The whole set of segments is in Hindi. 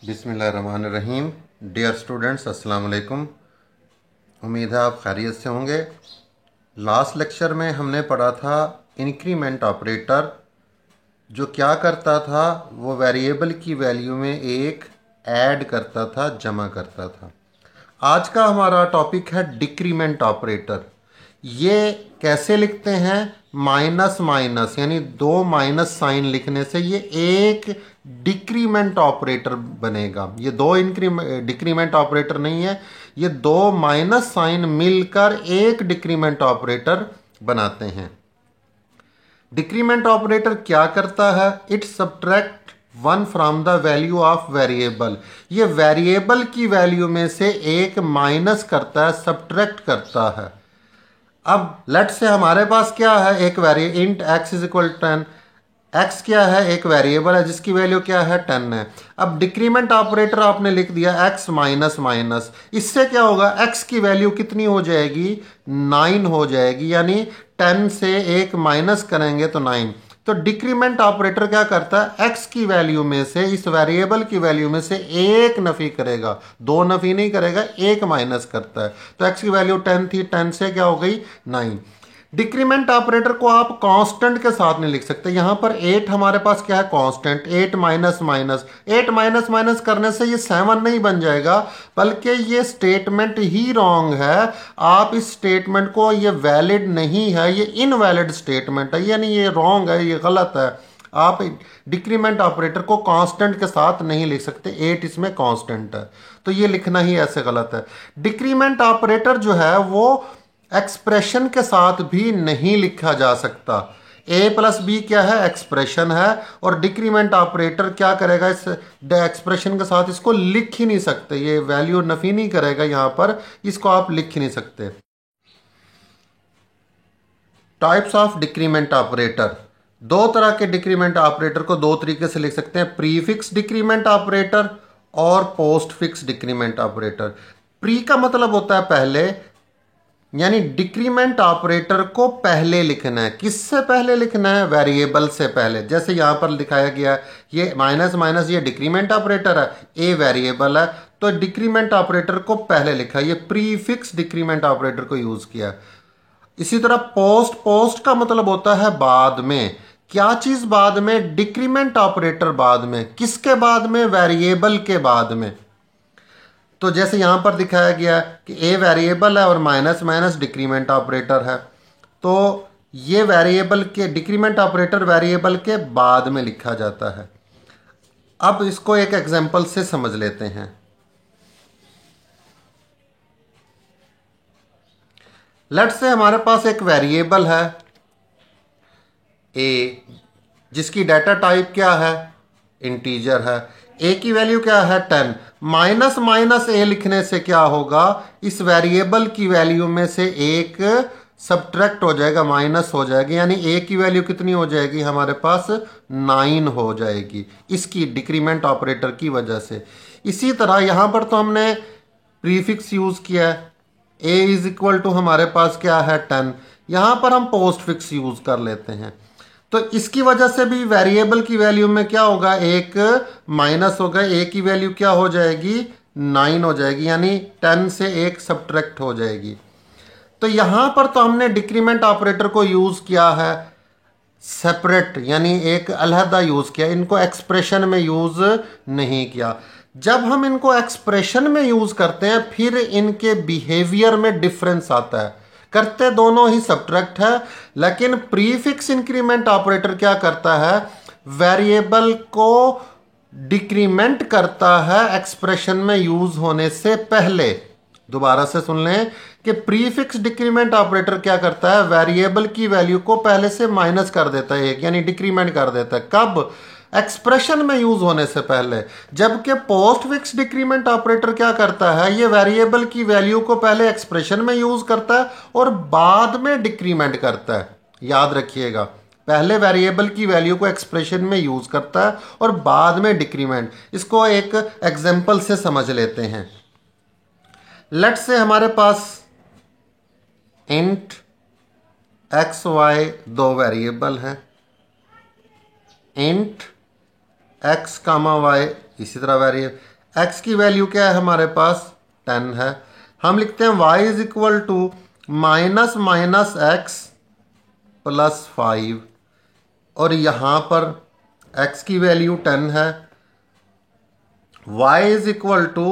बिस्मिल्लाहिर्रहमानिर्रहीम। डियर स्टूडेंट्स, अस्सलाम वालेकुम। उम्मीद है आप खैरियत से होंगे। लास्ट लेक्चर में हमने पढ़ा था इंक्रीमेंट ऑपरेटर, जो क्या करता था, वो वेरिएबल की वैल्यू में एक ऐड करता था, जमा करता था। आज का हमारा टॉपिक है डिक्रीमेंट ऑपरेटर। ये कैसे लिखते हैं? माइनस माइनस, यानी दो माइनस साइन लिखने से ये एक डिक्रीमेंट ऑपरेटर बनेगा। ये दो डिक्रीमेंट ऑपरेटर नहीं है, ये दो माइनस साइन मिलकर एक डिक्रीमेंट ऑपरेटर बनाते हैं। डिक्रीमेंट ऑपरेटर क्या करता है? It subtract one from the value of variable. ये वेरिएबल की वैल्यू में से एक माइनस करता है, सब्ट्रैक्ट करता है। अब लेट से हमारे पास क्या है, एक int x is equal 10। x क्या है? एक वेरिएबल है जिसकी वैल्यू क्या है? 10 है। अब डिक्रीमेंट ऑपरेटर आपने लिख दिया x माइनस माइनस। इससे क्या होगा? x की वैल्यू कितनी हो जाएगी? 9 हो जाएगी, यानी 10 से एक माइनस करेंगे तो 9। तो डिक्रीमेंट ऑपरेटर क्या करता है? x की वैल्यू में से, इस वेरिएबल की वैल्यू में से एक नफी करेगा, दो नफी नहीं करेगा, एक माइनस करता है। तो x की वैल्यू 10 थी, 10 से क्या हो गई? 9। डिक्रीमेंट ऑपरेटर को आप कांस्टेंट के साथ नहीं लिख सकते। यहां पर 8 हमारे पास क्या है? Constant. 8 minus minus, 8 minus minus करने से ये 7 नहीं बन जाएगा, बल्कि ये स्टेटमेंट ही रॉन्ग है। आप इस स्टेटमेंट को, ये वैलिड नहीं है, ये इनवैलिड स्टेटमेंट है, यानी ये रॉन्ग है, ये गलत है। आप डिक्रीमेंट ऑपरेटर को कांस्टेंट के साथ नहीं लिख सकते। 8 इसमें कांस्टेंट है, तो ये लिखना ही ऐसे गलत है। डिक्रीमेंट ऑपरेटर जो है वो एक्सप्रेशन के साथ भी नहीं लिखा जा सकता। a प्लस बी क्या है? एक्सप्रेशन है, और डिक्रीमेंट ऑपरेटर क्या करेगा? इस एक्सप्रेशन के साथ इसको लिख ही नहीं सकते, ये वैल्यू नफी नहीं करेगा, यहां पर इसको आप लिख ही नहीं सकते। Types of decrement operator. दो तरह के डिक्रीमेंट ऑपरेटर को दो तरीके से लिख सकते हैं, प्रीफिक्स डिक्रीमेंट ऑपरेटर और post fix decrement operator. Pre का मतलब होता है पहले, यानी डिक्रीमेंट ऑपरेटर को पहले लिखना है। किससे पहले लिखना है? वेरिएबल से पहले। जैसे यहां पर दिखाया गया, ये माइनस माइनस, ये डिक्रीमेंट ऑपरेटर है, ए वेरिएबल है, तो डिक्रीमेंट ऑपरेटर को पहले लिखा। ये प्रीफिक्स डिक्रीमेंट ऑपरेटर को यूज किया। इसी तरह पोस्ट, पोस्ट का मतलब होता है बाद में। क्या चीज बाद में? डिक्रीमेंट ऑपरेटर बाद में। किसके बाद में? वेरिएबल के बाद में। तो जैसे यहां पर दिखाया गया कि ए वेरिएबल है और माइनस माइनस डिक्रीमेंट ऑपरेटर है, तो ये वेरिएबल के, डिक्रीमेंट ऑपरेटर वेरिएबल के बाद में लिखा जाता है। अब इसको एक एग्जांपल से समझ लेते हैं। लेट से हमारे पास एक वेरिएबल है ए, जिसकी डाटा टाइप क्या है? इंटीजर है। ए की वैल्यू क्या है? 10। माइनस माइनस ए लिखने से क्या होगा? इस वेरिएबल की वैल्यू में से एक सब्ट्रैक्ट हो जाएगा, माइनस हो जाएगी, यानी ए की वैल्यू कितनी हो जाएगी? हमारे पास 9 हो जाएगी, इसकी डिक्रीमेंट ऑपरेटर की वजह से। इसी तरह यहां पर तो हमने प्रीफिक्स यूज किया है, ए इज इक्वल टू हमारे पास क्या है? 10। यहां पर हम पोस्ट फिक्स यूज कर लेते हैं, तो इसकी वजह से भी वेरिएबल की वैल्यू में क्या होगा? एक माइनस होगा, ए की वैल्यू क्या हो जाएगी? 9 हो जाएगी, यानी 10 से एक सब्ट्रैक्ट हो जाएगी। तो यहां पर तो हमने डिक्रीमेंट ऑपरेटर को यूज किया है सेपरेट, यानी एक अलहदा यूज किया, इनको एक्सप्रेशन में यूज नहीं किया। जब हम इनको एक्सप्रेशन में यूज करते हैं, फिर इनके बिहेवियर में डिफरेंस आता है। करते दोनों ही सब्ट्रैक्ट है, लेकिन प्रीफिक्स इंक्रीमेंट ऑपरेटर क्या करता है? वेरिएबल को डिक्रीमेंट करता है एक्सप्रेशन में यूज होने से पहले। दोबारा से सुन लें कि प्रीफिक्स डिक्रीमेंट ऑपरेटर क्या करता है? वेरिएबल की वैल्यू को पहले से माइनस कर देता है, एक, यानी डिक्रीमेंट कर देता है। कब? एक्सप्रेशन में यूज होने से पहले। जबकि पोस्ट फिक्स डिक्रीमेंट ऑपरेटर क्या करता है? ये वेरिएबल की वैल्यू को पहले एक्सप्रेशन में यूज करता है और बाद में डिक्रीमेंट करता है। याद रखिएगा, पहले वेरिएबल की वैल्यू को एक्सप्रेशन में यूज करता है और बाद में डिक्रीमेंट। इसको एक एग्जांपल से समझ लेते हैं। लेट से हमारे पास इंट एक्स वाई दो वेरिएबल हैं, इंट एक्स कामा वाई इसी तरह वेरिएबल, x की वैल्यू क्या है हमारे पास 10 है। हम लिखते हैं y is equal to minus minus x plus 5 और यहाँ पर x की वैल्यू 10 है। y is equal to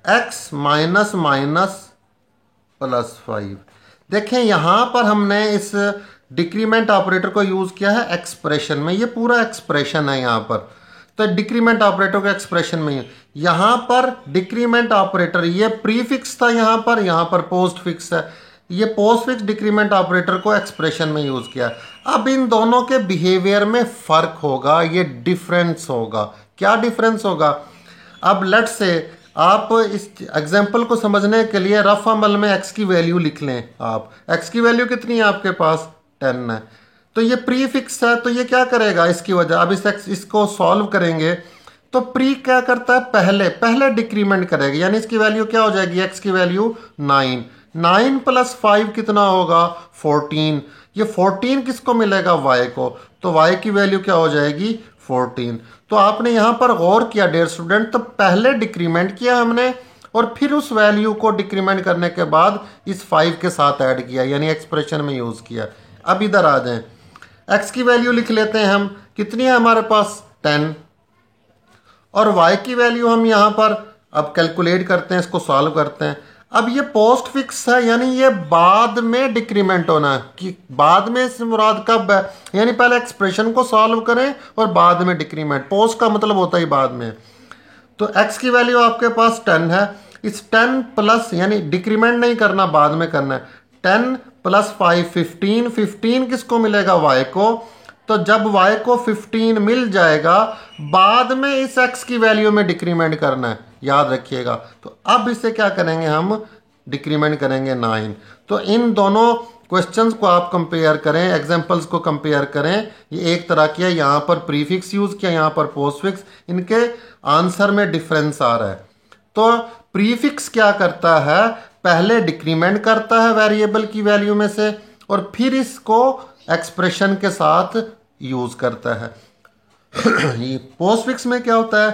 x minus minus plus 5। देखें यहां पर हमने इस डिक्रीमेंट ऑपरेटर को यूज किया है एक्सप्रेशन में, ये पूरा एक्सप्रेशन है यहां पर। तो डिक्रीमेंट ऑपरेटर को एक्सप्रेशन में यहां पर डिक्रीमेंट ऑपरेटर ये प्रीफिक्स था, यहां पर पोस्ट फिक्स है। ये पोस्ट फिक्स डिक्रीमेंट ऑपरेटर को एक्सप्रेशन में यूज किया। अब इन दोनों के बिहेवियर में फर्क होगा, ये डिफरेंस होगा। क्या डिफरेंस होगा? अब लेट्स से आप इस एग्जाम्पल को समझने के लिए रफ अमल में x की वैल्यू लिख लें। आप x की वैल्यू कितनी है आपके पास 10 है। तो ये प्री फिक्स है, तो ये क्या करेगा इसकी वजह, अब इसको सॉल्व करेंगे तो प्री क्या करता है, पहले डिक्रीमेंट करेगा, यानी इसकी वैल्यू क्या हो जाएगी, x की वैल्यू 9 प्लस 5 कितना होगा 14। ये 14 किसको मिलेगा, y को, तो y की वैल्यू क्या हो जाएगी 14। तो आपने यहां पर गौर किया डियर स्टूडेंट, तो पहले डिक्रीमेंट किया हमने और फिर उस वैल्यू को डिक्रीमेंट करने के बाद इस 5 के साथ ऐड किया, यानी एक्सप्रेशन में यूज किया। अब इधर आ जाएं, x की वैल्यू लिख लेते हैं हम, कितनी है हमारे पास 10 और y की वैल्यू हम यहां पर अब कैलकुलेट करते हैं, इसको सॉल्व करते हैं। अब ये पोस्ट फिक्स है, यानी ये बाद में डिक्रीमेंट होना है, कि बाद में से मुराद कब है, यानी पहले एक्सप्रेशन को सॉल्व करें और बाद में डिक्रीमेंट। पोस्ट का मतलब होता है बाद में। तो x की वैल्यू आपके पास 10 है, इस 10 प्लस, यानी डिक्रीमेंट नहीं करना, बाद में करना है, 10 प्लस 5 15 किसको मिलेगा, y को। तो जब y को 15 मिल जाएगा, बाद में इस x की वैल्यू में डिक्रीमेंट करना है, याद रखिएगा। तो अब इसे क्या करेंगे, हम डिक्रीमेंट करेंगे 9। तो इन दोनों क्वेश्चंस को आप कंपेयर करें, एग्जांपल्स को कंपेयर करें। ये एक तरह की है, यहाँ पर प्रीफिक्स यूज किया, यहाँ पर पोस्ट फिक्स, इनके आंसर में डिफरेंस आ रहा है। तो प्रीफिक्स क्या करता है, पहले डिक्रीमेंट करता है वेरिएबल की वैल्यू में से और फिर इसको एक्सप्रेशन के साथ यूज करता है। ये पोस्ट फिक्स में क्या होता है,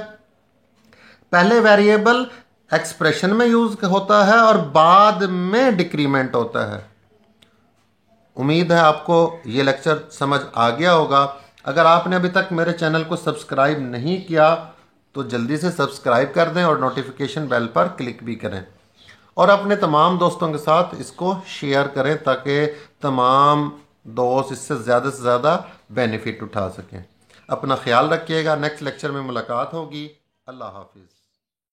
पहले वेरिएबल एक्सप्रेशन में यूज होता है और बाद में डिक्रीमेंट होता है। उम्मीद है आपको ये लेक्चर समझ आ गया होगा। अगर आपने अभी तक मेरे चैनल को सब्सक्राइब नहीं किया तो जल्दी से सब्सक्राइब कर दें और नोटिफिकेशन बेल पर क्लिक भी करें और अपने तमाम दोस्तों के साथ इसको शेयर करें ताकि तमाम दोस्त इससे ज़्यादा बेनिफिट उठा सकें। अपना ख्याल रखिएगा, नेक्स्ट लेक्चर में मुलाकात होगी। अल्लाह हाफिज़।